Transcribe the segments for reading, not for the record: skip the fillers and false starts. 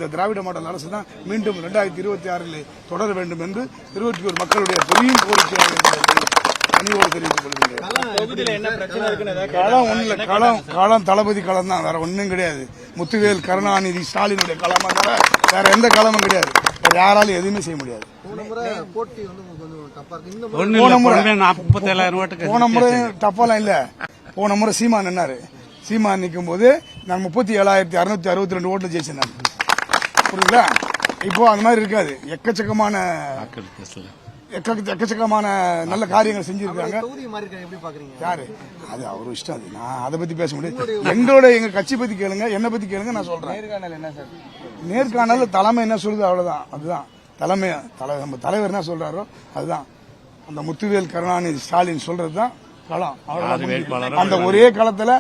இந்த திராவிட மாடல் அரசு தான் மீண்டும் 2026 தொடர வேண்டும் என்று 21 மக்களுடைய பெரிய கோரிக்கையாக பணியோடு தெரிவித்துக் கொள்கிறேன். களம் தளபதி களம் தான், வேற ஒன்றும் கிடையாது. முத்துவேல் கருணாநிதி ஸ்டாலினுடைய களமா தவிர வேற எந்த களமும் கிடையாது. வேற யாராலும் எதுவுமே செய்ய முடியாது. போன முறை டப்பாலாம் இல்ல. போன முறை சீமான் நின்னாரு. சீமான் நிற்கும் போது நான் 37,662 ஓட்டுல ஜெயிச்சேன். புரியுங்களா? இப்போ அந்த மாதிரி இருக்காது. எக்கச்சக்கமான நல்ல காரியங்கள் செஞ்சிருக்காங்க. யாரு அது அவரு இஷ்டம். அது நான் அதை பத்தி பேச முடியாது. எங்க கட்சி பத்தி கேளுங்க, என்ன பத்தி கேளுங்க, நான் சொல்றேன். நேர்காணல் தலைமை என்ன சொல்லுது அவ்வளவுதான். அதுதான் தலைமை. நம்ம தலைவர் என்ன சொல்றாரோ அதுதான். அந்த முத்துவேல் கருணாநிதி ஸ்டாலின் சொல்றதுதான் களம். அந்த ஒரே களத்துல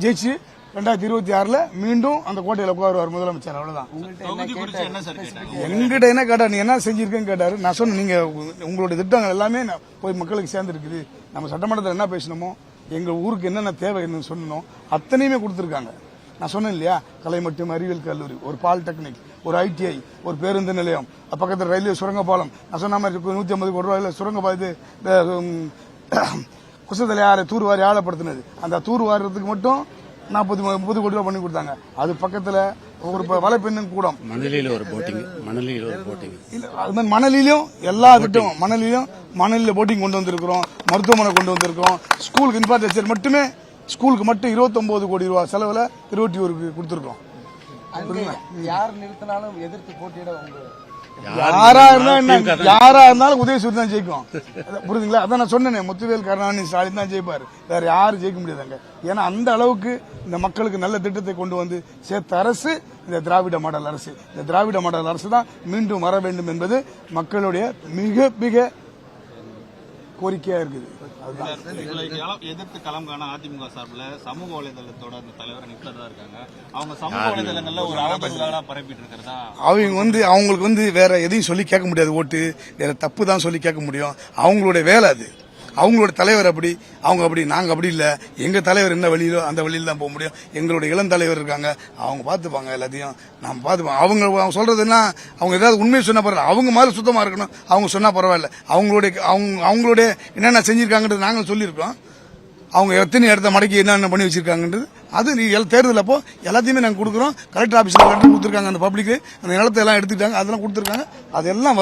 ஜெயிச்சு 2026 மீண்டும் அந்த கோட்டையில உட்காருவார் முதலமைச்சர். அவ்வளவுதான். எங்கிட்ட என்ன கேட்டா நீ என்ன செஞ்சிருக்கேன்னு கேட்டாரு. நான் சொன்ன நீங்க உங்களுடைய திட்டங்கள் எல்லாமே போய் மக்களுக்கு சேர்ந்து இருக்குது. நம்ம சட்டமன்றத்தில் என்ன பேசணுமோ, எங்க ஊருக்கு என்னென்ன தேவைன்னு சொன்னோம், அத்தனையுமே கொடுத்துருக்காங்க. நான் சொன்னேன் இல்லையா, கலைமட்டும் அறிவியல் கல்லூரி, ஒரு பாலிடெக்னிக், ஒரு ITI, ஒரு பேருந்து நிலையம், பக்கத்தில் ரயில்வே சுரங்கப்பாலம். நான் சொன்ன மாதிரி 150 கோடி ரூபாயில சுரங்கப்பாலம் குசத்தலையாறு தூர்வாரி ஆழப்படுத்தினது. அந்த தூர்வாரத்துக்கு மட்டும் 40-30 கோடி ரூபாய் பண்ணி கொடுத்தாங்க. அது பக்கத்துல ஒரு வலைப்பெண்ணும் கூடம், மணலிலும் எல்லா திட்டமும் மணலில போட்டிங் கொண்டு வந்திருக்கிறோம். மருத்துவமனை கொண்டு வந்திருக்கோம். ஸ்கூலுக்கு இன்ஃப்ராஸ்ட்ரக்சர் மட்டுமே ஸ்கூலுக்கு மட்டும் 29 கோடி ரூபாய் செலவுல 21 கொடுத்திருக்கோம். யார் நிறுத்தினாலும் எதிர்த்து போட்டியிட யாரா இருந்தாலும் உதயசூரியன் தான் ஜெயிக்கும். புரியுதுங்களா? அதான் நான் சொன்னேன், முத்துவேல் கருணாநிதி ஸ்டாலின் தான் ஜெயிப்பாரு. வேற யாரும் ஜெயிக்க முடியாதாங்க. ஏன்னா அந்த அளவுக்கு இந்த மக்களுக்கு நல்ல திட்டத்தை கொண்டு வந்து சேர்த்த அரசு இந்த திராவிட மாடல் அரசு. இந்த திராவிட மாடல் அரசு தான் மீண்டும் வர வேண்டும் என்பது மக்களுடைய மிக மிக கோரிக்கையா இருக்குது. எதிர்த்து களம் காண அதிமுக சார்பில் சமூக வலைதளத்தோட அந்த தலைவர் நிக்கலா இருக்காங்க. அவங்க சமூக வலைதளங்கள்ல ஒரு அவதூறுகளா பரப்பிட்டு இருக்கிறதா அவங்களுக்கு வேற எதையும் சொல்லி கேட்க முடியாது. ஓட்டு வேற தப்பு தான் சொல்லி கேட்க முடியும். அவங்களுடைய வேலை அது. அவங்களோட தலைவர் அப்படி, அவங்க அப்படி, நாங்க அப்படி இல்ல. எங்க தலைவர் என்ன வழியிலோ அந்த வழியில தான் போக முடியும். எங்களுடைய இளம் தலைவர் இருக்காங்க, அவங்க பாத்துப்பாங்க எல்லாத்தையும். நாம பாத்துப்போம். அவங்க சொல்றதுன்னா அவங்க ஏதாவது உண்மையை சொன்னா பரவாயில்ல. அவங்க மாதிரி சுத்தமா இருக்கணும். அவங்க சொன்னா பரவாயில்ல. அவங்களுடைய என்னென்ன செஞ்சிருக்காங்கன்றது நாங்களும் சொல்லியிருக்கோம். அவங்க எத்தனை இடத்த மடக்கி என்னென்ன பண்ணி வச்சிருக்காங்கன்றது அது தேர்தல் அப்போ எல்லாத்தையுமே நாங்கள் கொடுக்குறோம். கலெக்டர் ஆபீஸ்ல லெட்டர் கொடுத்துருக்காங்க. அந்த பப்ளிக்கு அந்த நிலத்தை எல்லாம் எடுத்துக்கிட்டாங்க. அதெல்லாம் கொடுத்துருக்காங்க. அதெல்லாம்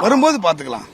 வரும்போது பாத்துக்கலாம்.